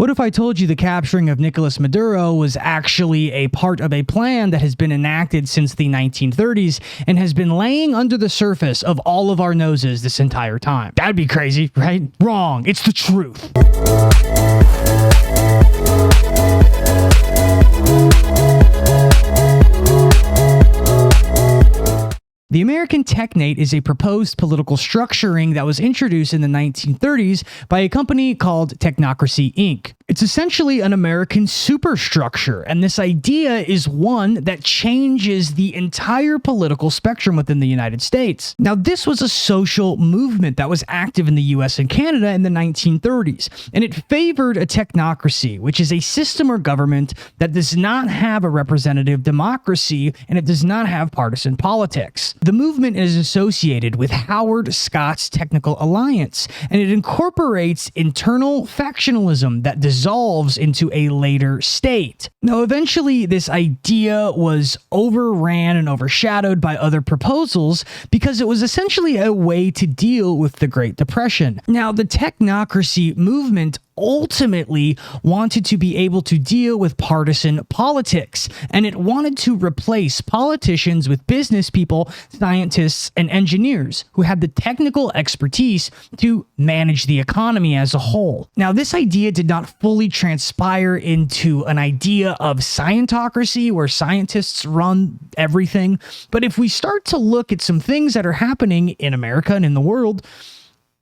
What if I told you the capturing of Nicolás Maduro was actually a part of a plan that has been enacted since the 1930s and has been laying under the surface of all of our noses this entire time? That'd be crazy, right? Wrong. It's the truth. The American Technate is a proposed political structuring that was introduced in the 1930s by a company called Technocracy, Inc. It's essentially an American superstructure, and this idea is one that changes the entire political spectrum within the United States. Now, this was a social movement that was active in the US and Canada in the 1930s, and it favored a technocracy, which is a system or government that does not have a representative democracy, and it does not have partisan politics. The movement is associated with Howard Scott's Technical Alliance, and it incorporates internal factionalism that dissolves into a later state. Now, eventually, this idea was overran and overshadowed by other proposals because it was essentially a way to deal with the Great Depression. Now, the technocracy movement ultimately wanted to be able to deal with partisan politics, and it wanted to replace politicians with business people, scientists, and engineers who had the technical expertise to manage the economy as a whole. Now, this idea did not fully transpire into an idea of scientocracy where scientists run everything, but if we start to look at some things that are happening in America and in the world,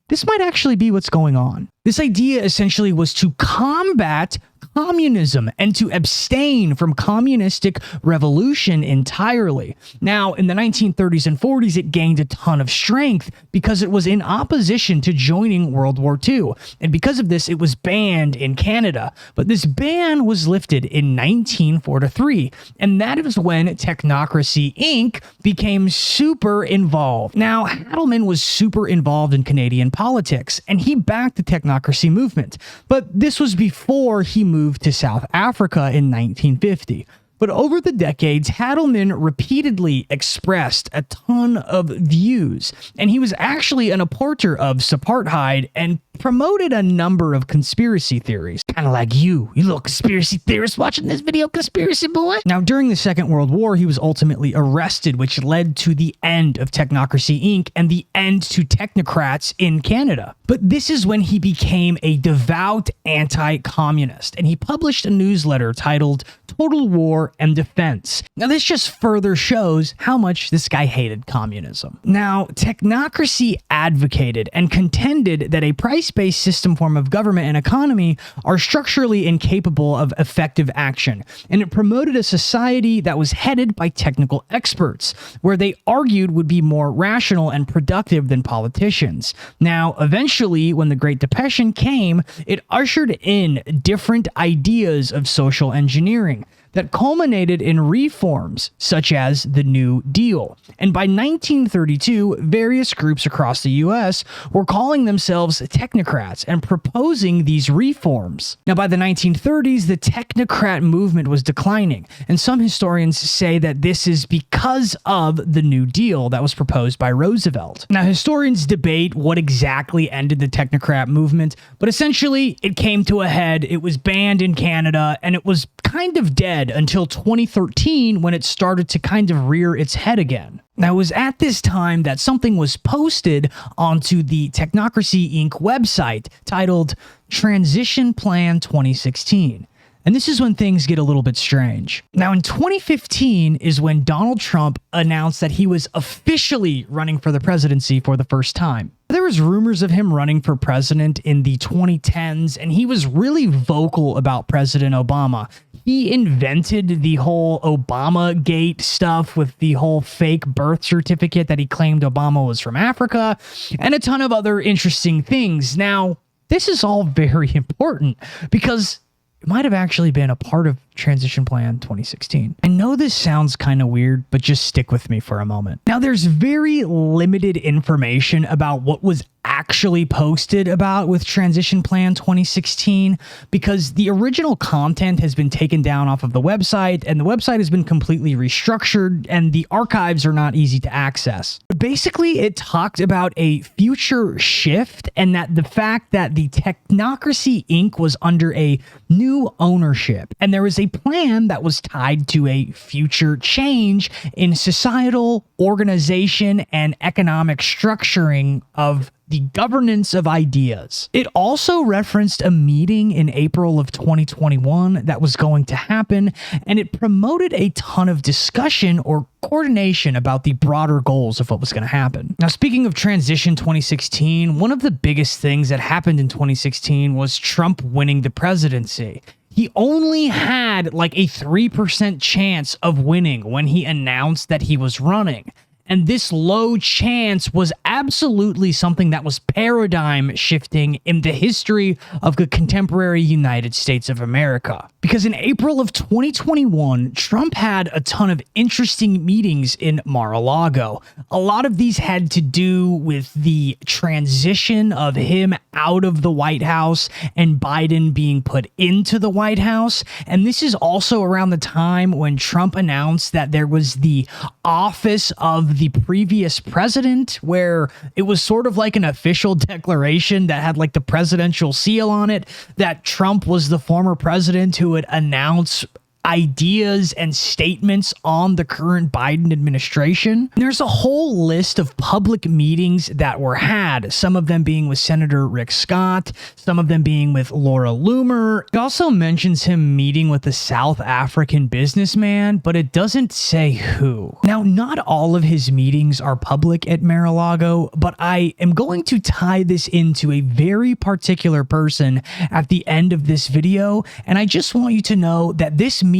this might actually be what's going on. This idea essentially was to combat communism and to abstain from communistic revolution entirely. Now, in the 1930s and 40s, it gained a ton of strength because it was in opposition to joining World War II. And because of this, it was banned in Canada. But this ban was lifted in 1943. And that is when Technocracy, Inc. became super involved. Now, Hadelman was super involved in Canadian politics, and he backed the technocracy movement. But this was before he moved to South Africa in 1950. But over the decades, Hadelman repeatedly expressed a ton of views, and he was actually an supporter of apartheid and promoted a number of conspiracy theories. Kind of like you little conspiracy theorist watching this video, conspiracy boy. Now, during the Second World War, he was ultimately arrested, which led to the end of Technocracy, Inc. and the end to technocrats in Canada. But this is when he became a devout anti-communist, and he published a newsletter titled Total War and Defense. Now, this just further shows how much this guy hated communism. Now, Technocracy advocated and contended that a price-based system form of government and economy are structurally incapable of effective action, and it promoted a society that was headed by technical experts, where they argued would be more rational and productive than politicians. Now, eventually, when the Great Depression came, it ushered in different ideas of social engineering that culminated in reforms such as the New Deal. And by 1932, various groups across the US were calling themselves technocrats and proposing these reforms. Now, by the 1930s, the technocrat movement was declining, and some historians say that this is because of the New Deal that was proposed by Roosevelt. Now, historians debate what exactly ended the technocrat movement, but essentially it came to a head. It was banned in Canada, and it was kind of dead until 2013 when it started to kind of rear its head again. Now, it was at this time that something was posted onto the Technocracy Inc. website titled Transition Plan 2016. And this is when things get a little bit strange. Now, in 2015 is when Donald Trump announced that he was officially running for the presidency for the first time. There was rumors of him running for president in the 2010s, and he was really vocal about President Obama. He invented the whole Obama Gate stuff with the whole fake birth certificate that he claimed Obama was from Africa, and a ton of other interesting things. Now, this is all very important because it might have actually been a part of Transition Plan 2016. I know this sounds kind of weird, but just stick with me for a moment. Now, there's very limited information about what was actually posted about with Transition Plan 2016 because the original content has been taken down off of the website and the website has been completely restructured and the archives are not easy to access. Basically, it talked about a future shift and that the fact that the Technocracy Inc. was under a new ownership and there was a plan that was tied to a future change in societal organization and economic structuring of the governance of ideas. It also referenced a meeting in April of 2021 that was going to happen, and it promoted a ton of discussion or coordination about the broader goals of what was going to happen. Now, speaking of Transition 2016, one of the biggest things that happened in 2016 was Trump winning the presidency. He only had like a 3% chance of winning when he announced that he was running. And this low chance was absolutely something that was paradigm shifting in the history of the contemporary United States of America. Because in April of 2021, Trump had a ton of interesting meetings in Mar-a-Lago. A lot of these had to do with the transition of him out of the White House and Biden being put into the White House. And this is also around the time when Trump announced that there was the office of the previous president, where it was sort of like an official declaration that had like the presidential seal on it, that Trump was the former president who would announce ideas and statements on the current Biden administration. There's a whole list of public meetings that were had, some of them being with Senator Rick Scott, some of them being with Laura Loomer. It also mentions him meeting with a South African businessman, but it doesn't say who. Now, not all of his meetings are public at Mar-a-Lago, but I am going to tie this into a very particular person at the end of this video, and I just want you to know that this meeting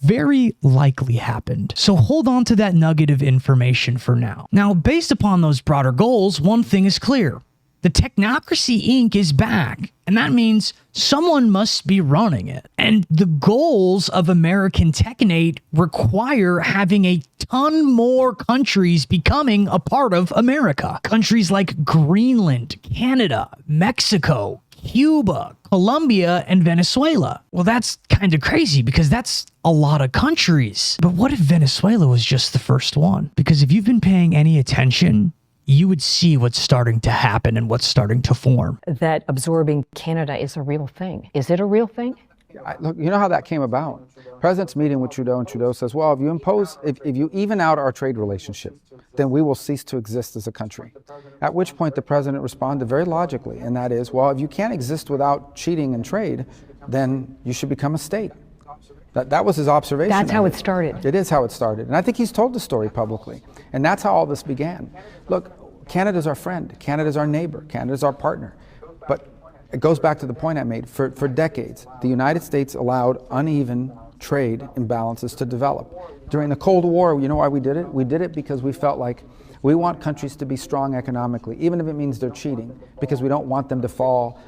very likely happened. So hold on to that nugget of information for now. Now, based upon those broader goals, one thing is clear. The Technocracy Inc. is back, and that means someone must be running it. And the goals of American Technate require having a ton more countries becoming a part of America. Countries like Greenland, Canada, Mexico, Cuba, Colombia, and Venezuela. Well, that's kind of crazy because that's a lot of countries. But what if Venezuela was just the first one? Because if you've been paying any attention, you would see what's starting to happen and what's starting to form. That absorbing Canada is a real thing. Is it a real thing? Look, you know how that came about? President's meeting with Trudeau, and Trudeau says, well, if you even out our trade relationship, then we will cease to exist as a country. At which point the president responded very logically, and that is, well, if you can't exist without cheating in trade, then you should become a state. That was his observation. That's how it started. It is how it started. And I think he's told the story publicly. And that's how all this began. Look, Canada's our friend. Canada's our neighbor. Canada's our partner. But it goes back to the point I made. For decades, the United States allowed uneven trade imbalances to develop. During the Cold War, you know why we did it? We did it because we felt like we want countries to be strong economically, even if it means they're cheating, because we don't want them to fall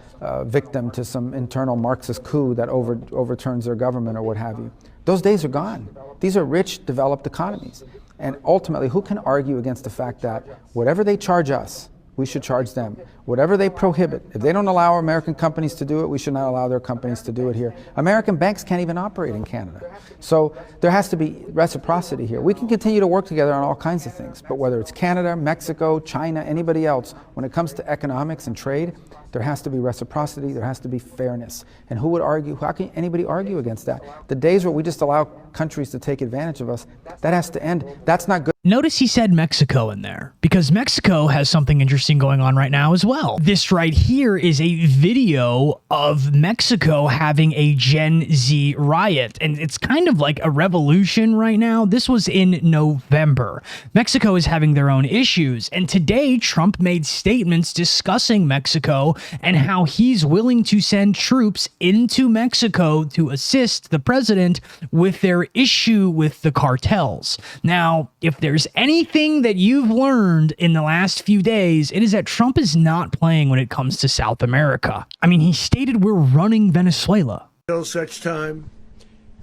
victim to some internal Marxist coup that overturns their government or what have you. Those days are gone. These are rich, developed economies. And ultimately, who can argue against the fact that whatever they charge us, we should charge them. Whatever they prohibit, if they don't allow American companies to do it, we should not allow their companies to do it here. American banks can't even operate in Canada. So there has to be reciprocity here. We can continue to work together on all kinds of things, but whether it's Canada, Mexico, China, anybody else, when it comes to economics and trade, there has to be reciprocity, there has to be fairness. And who would argue, how can anybody argue against that? The days where we just allow countries to take advantage of us, that has to end. That's not good. Notice he said Mexico in there, because Mexico has something interesting going on right now as well. This right here is a video of Mexico having a Gen Z riot, and it's kind of like a revolution right now. This was in November. Mexico is having their own issues, and today Trump made statements discussing Mexico and how he's willing to send troops into Mexico to assist the president with their issue with the cartels. Now, if there's anything that you've learned in the last few days, it is that Trump is not playing when it comes to South America. I mean, he stated we're running Venezuela. Until such time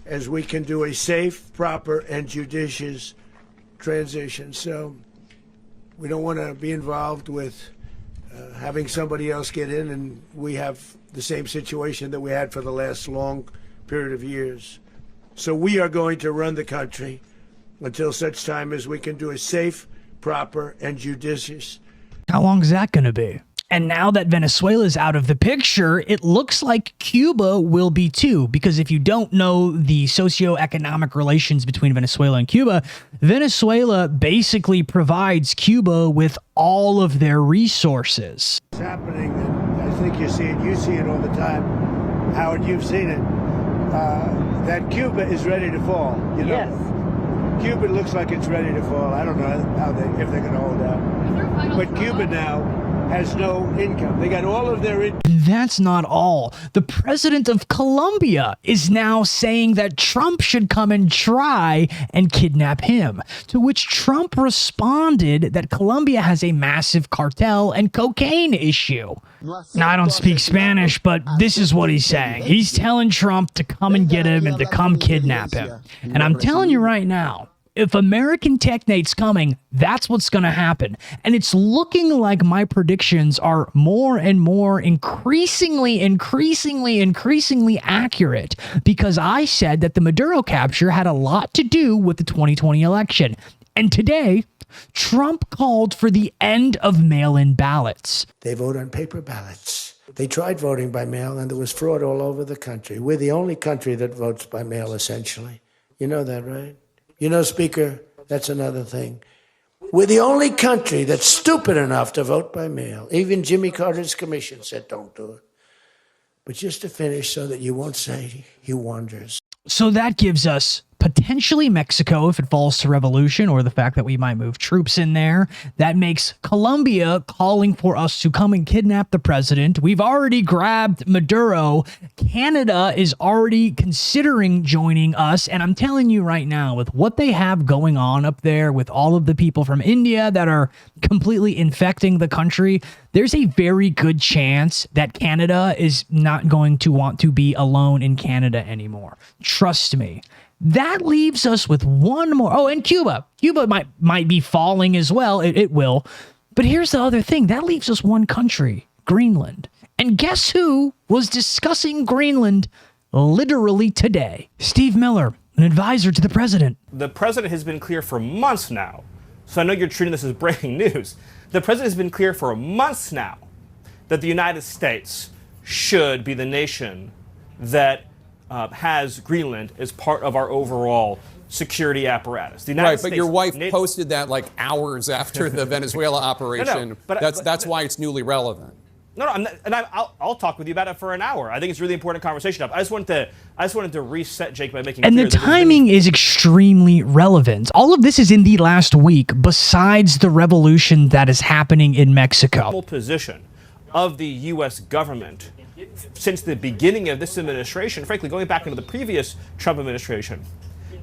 as we can do a safe, proper, and judicious transition. So we don't want to be involved with having somebody else get in, and we have the same situation that we had for the last long period of years. So we are going to run the country until such time as we can do a safe, proper, and judicious. How long is that going to be? And now that Venezuela's out of the picture, it looks like Cuba will be too, because if you don't know the socioeconomic relations between Venezuela and Cuba, Venezuela basically provides Cuba with all of their resources. It's happening, and I think you see it all the time. Howard, you've seen it. That Cuba is ready to fall. You know? Yes. Cuba looks like it's ready to fall. I don't know if they're going to hold out. But Cuba now has no income. They got all of their income. That's not all. The president of Colombia is now saying that Trump should come and try and kidnap him, to which Trump responded that Colombia has a massive cartel and cocaine issue. Now, I don't speak Spanish, but this is what he's saying. He's telling Trump to come and get him and to come kidnap him. And I'm telling you right now, if American Technate's coming, that's what's going to happen. And it's looking like my predictions are more and more increasingly accurate, because I said that the Maduro capture had a lot to do with the 2020 election. And today, Trump called for the end of mail-in ballots. They vote on paper ballots. They tried voting by mail, and there was fraud all over the country. We're the only country that votes by mail, essentially. You know that, right? You know, Speaker, that's another thing. We're the only country that's stupid enough to vote by mail. Even Jimmy Carter's commission said don't do it. But just to finish so that you won't say he wanders. So that gives us potentially Mexico if it falls to revolution, or the fact that we might move troops in there. That makes Colombia calling for us to come and kidnap the president. We've already grabbed Maduro. Canada is already considering joining us. And I'm telling you right now, with what they have going on up there, with all of the people from India that are completely infecting the country, there's a very good chance that Canada is not going to want to be alone in Canada anymore. Trust me. That leaves us with one more. Oh, and Cuba. Cuba might be falling as well. It will. But here's the other thing. That leaves us one country, Greenland. And guess who was discussing Greenland literally today? Steve Miller, an advisor to the president. The president has been clear for months now. So I know you're treating this as breaking news. The president has been clear for months now that the United States should be the nation that has Greenland as part of our overall security apparatus. The United right, States, but your wife posted that like hours after the Venezuela operation. No, but that's why it's newly relevant. No, I'm not, and I'll talk with you about it for an hour. I think it's a really important conversation. I just wanted to reset Jake by making and clear the timing is extremely relevant. All of this is in the last week, besides the revolution that is happening in Mexico. The position of the U.S. government since the beginning of this administration, frankly, going back into the previous Trump administration,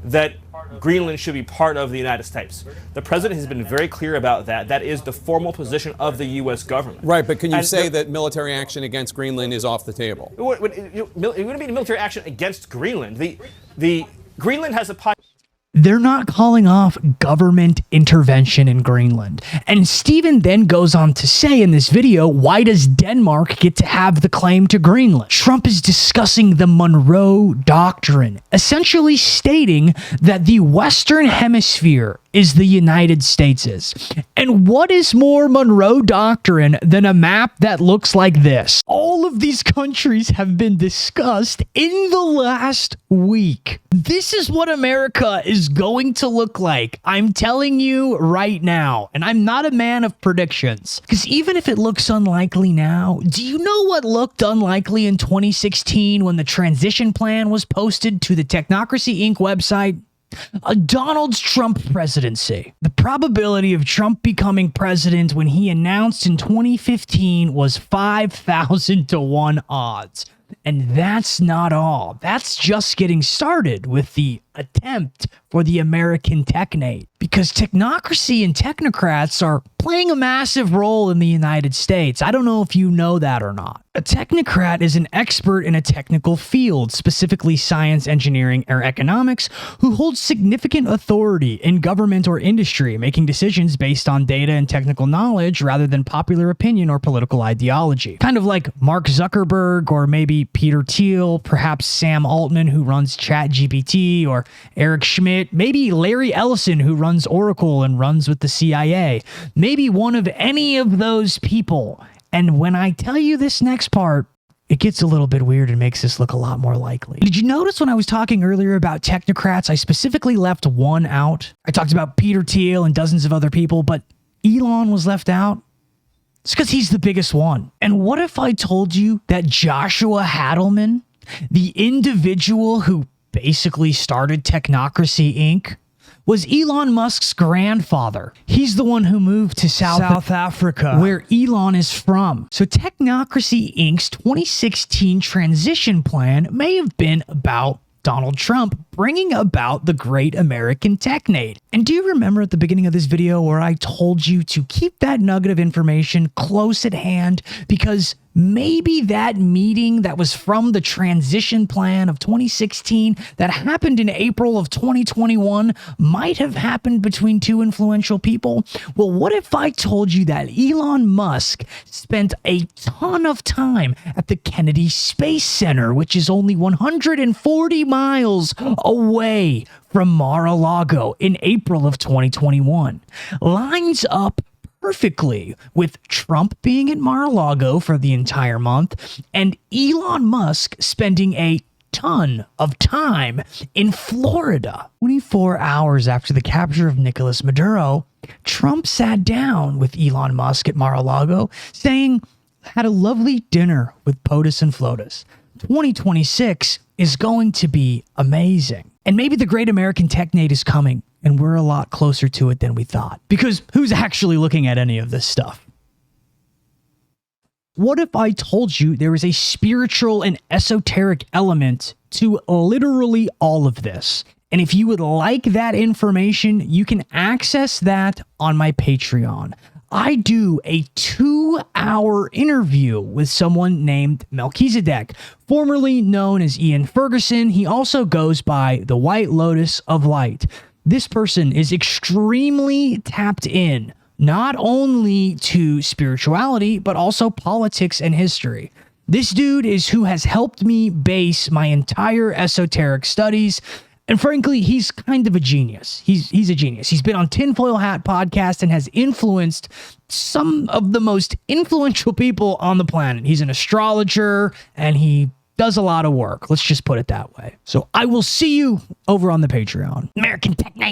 that Greenland should be part of the United States. The president has been very clear about that. That is the formal position of the U.S. government. Right, but can you say that military action against Greenland is off the table? It wouldn't be military action against Greenland. The Greenland has a They're not calling off government intervention in Greenland. And Stephen then goes on to say in this video, why does Denmark get to have the claim to Greenland? Trump is discussing the Monroe Doctrine, essentially stating that the Western Hemisphere is the United States. And what is more Monroe Doctrine than a map that looks like this? All of these countries have been discussed in the last week. This is what America is going to look like. I'm telling you right now. And I'm not a man of predictions. Because even if it looks unlikely now, do you know what looked unlikely in 2016 when the transition plan was posted to the Technocracy Inc. website? A Donald Trump presidency. The probability of Trump becoming president when he announced in 2015 was 5,000 to 1 odds. And that's not all. That's just getting started with the attempt for the American Technate, because technocracy and technocrats are playing a massive role in the United States. I don't know if you know that or not. A technocrat is an expert in a technical field, specifically science, engineering, or economics, who holds significant authority in government or industry, making decisions based on data and technical knowledge rather than popular opinion or political ideology. Kind of like Mark Zuckerberg, or maybe Peter Thiel, perhaps Sam Altman, who runs ChatGPT, or Eric Schmidt, maybe Larry Ellison, who runs Oracle and runs with the CIA. Maybe one of any of those people. And when I tell you this next part, it gets a little bit weird and makes this look a lot more likely. Did you notice when I was talking earlier about technocrats, I specifically left one out? I talked about Peter Thiel and dozens of other people, but Elon was left out. It's because he's the biggest one. And what if I told you that Joshua Hadelman, the individual who basically started Technocracy Inc., was Elon Musk's grandfather? He's the one who moved to South Africa, where Elon is from. So Technocracy Inc.'s 2016 transition plan may have been about Donald Trump bringing about the great American Technate. And do you remember at the beginning of this video where I told you to keep that nugget of information close at hand, because maybe that meeting that was from the transition plan of 2016 that happened in April of 2021 might have happened between two influential people? Well, what if I told you that Elon Musk spent a ton of time at the Kennedy Space Center, which is only 140 miles away from Mar-a-Lago, in April of 2021? Lines up perfectly with Trump being at Mar-a-Lago for the entire month and Elon Musk spending a ton of time in Florida. 24 hours after the capture of Nicolás Maduro, Trump sat down with Elon Musk at Mar-a-Lago, saying, "Had a lovely dinner with POTUS and FLOTUS. 2026 is going to be amazing." And maybe the great American Technate is coming, and we're a lot closer to it than we thought. Because who's actually looking at any of this stuff? What if I told you there is a spiritual and esoteric element to literally all of this? And if you would like that information, you can access that on my Patreon. I do a 2-hour interview with someone named Melchizedek, formerly known as Ian Ferguson. He also goes by the White Lotus of Light. This person is extremely tapped in, not only to spirituality, but also politics and history. This dude is who has helped me base my entire esoteric studies. And frankly, he's kind of a genius. He's a genius. He's been on Tinfoil Hat podcast and has influenced some of the most influential people on the planet. He's an astrologer and he does a lot of work. Let's just put it that way. So I will see you over on the Patreon. American Technate.